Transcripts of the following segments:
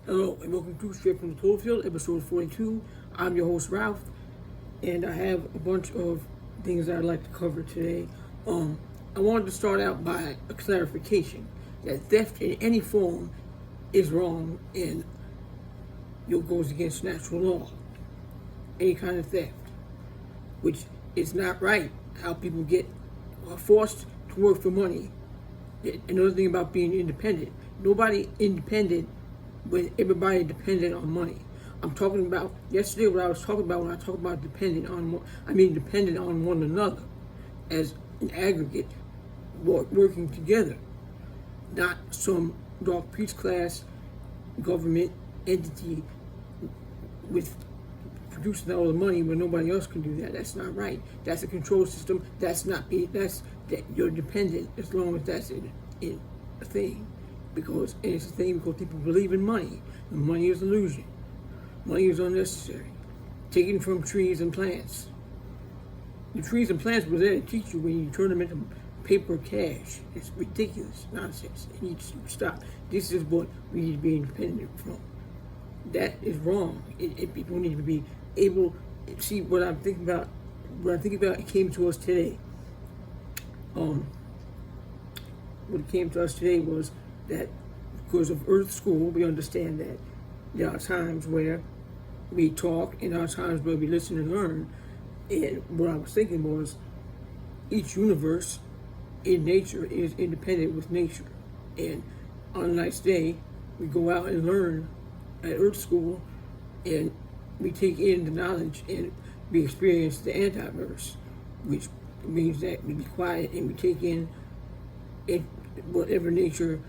Hello and welcome to Straight from the Cloverfield, episode 42. I'm your host Ralph, and I have a bunch of things that I'd like to cover today. I wanted to start out by a clarification that theft in any form is wrong and it goes against natural law. Any kind of theft, which is not right. How people are forced to work for money. Another thing about being independent. Nobody independent when everybody dependent on money. I'm talking about yesterday what I was talking about when I talk about dependent on one another as an aggregate working together, not some dark priest class government entity with producing all the money when nobody else can do that. That's not right. That's a control system. That's you're dependent as long as that's in a thing. Because it's a thing because people believe in money. And money is illusion. Money is unnecessary. Taken from trees and plants. The trees and plants were there to teach you when you turn them into paper cash. It's ridiculous nonsense. It needs to stop. This is what we need to be independent from. That is wrong. People need to be able to see what I'm thinking about. What I'm thinking about, it came to us today. What came to us today was that because of Earth School, we understand that there are times where we talk and there are times where we listen and learn. And what I was thinking was each universe in nature is independent with nature. And on a nice day, we go out and learn at Earth School and we take in the knowledge and we experience the antiverse, which means that we be quiet and we take in whatever nature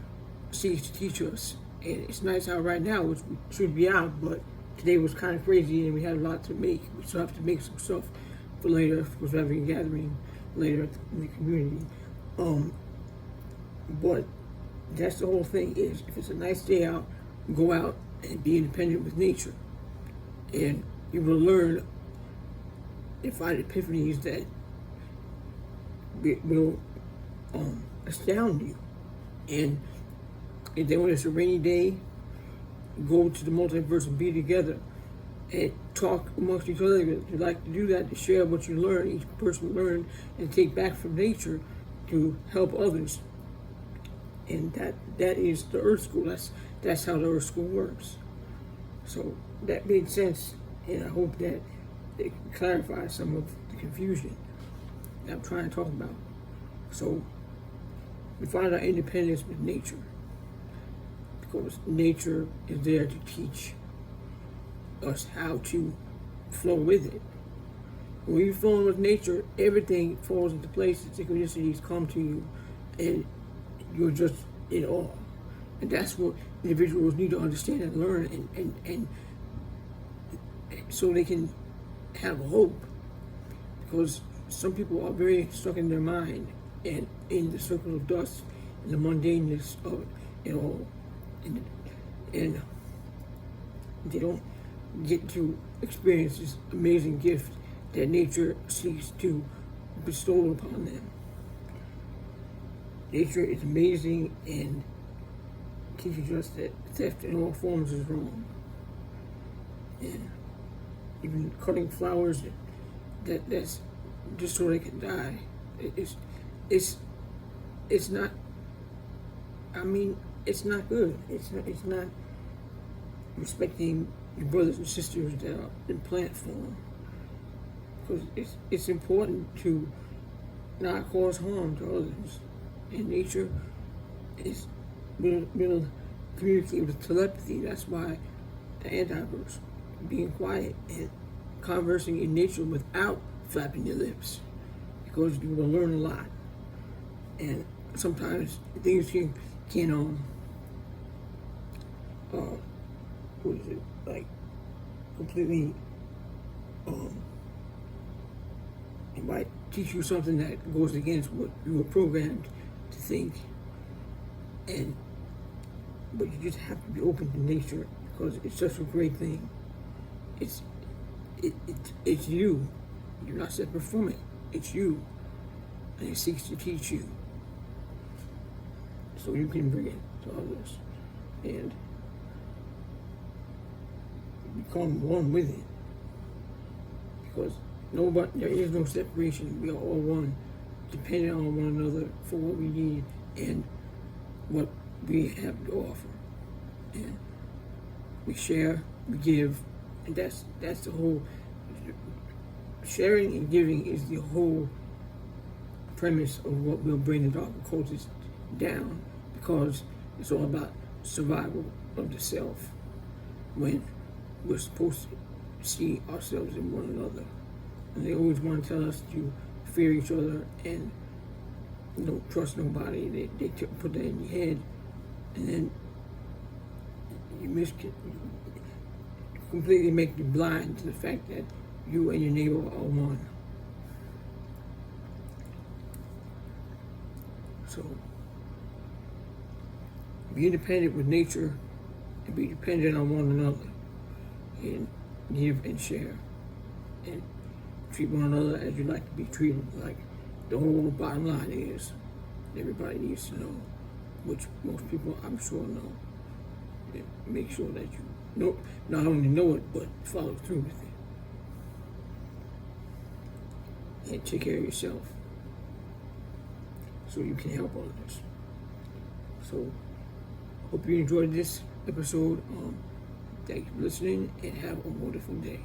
seeks to teach us. And it's nice how right now, which should be out, but today was kind of crazy and we had a lot to make. We still have to make some stuff for later, because we're having a gathering later in the community. But that's the whole thing is, if it's a nice day out, go out and be independent with nature. And you will learn and find epiphanies that will astound you. And then when it's a rainy day, go to the multiverse and be together and talk amongst each other. You like to do that, to share what you learn, each person learn, and take back from nature to help others. And that is the Earth School. That's how the Earth School works. So that made sense, and I hope that it clarifies some of the confusion that I'm trying to talk about. So we find our independence with nature, because nature is there to teach us how to flow with it. When you're flowing with nature, everything falls into place, the synchronicities come to you, and you're just in awe. And that's what individuals need to understand and learn, and so they can have hope. Because some people are very stuck in their mind and in the circle of dust and the mundaneness of it all. And they don't get to experience this amazing gift that nature seeks to bestow upon them. Nature is amazing and teaches us that theft in all forms is wrong. And even cutting flowers, that's just so they can die. It's not. I mean, it's not good. It's not respecting your brothers and sisters that are in plant form. Because it's important to not cause harm to others. And nature will communicate with telepathy. That's why the antiverse, being quiet and conversing in nature without flapping your lips, because you will learn a lot. And sometimes things can what is it, like completely it might teach you something that goes against what you were programmed to think. But you just have to be open to nature, because it's such a great thing. It's you. You're not separate from it. It's you, and it seeks to teach you, so you can bring it to others. And become one with it. Because there is no separation. We are all one, depending on one another for what we need and what we have to offer. And we share, we give, and that's the whole. Sharing and giving is the whole premise of what will bring the darker cultures down, because it's all about survival of the self when we're supposed to see ourselves in one another. And they always want to tell us to fear each other and don't trust nobody. They put that in your head, and then you completely make you blind to the fact that you and your neighbor are one. So, be independent with nature and be dependent on one another, and give and share, and treat one another as you like to be treated. Like the whole bottom line is, everybody needs to know, which most people I'm sure know. And make sure that you know, not only know it, but follow through with it. And take care of yourself so you can help others. So, hope you enjoyed this episode. Thank you for listening, and have a wonderful day.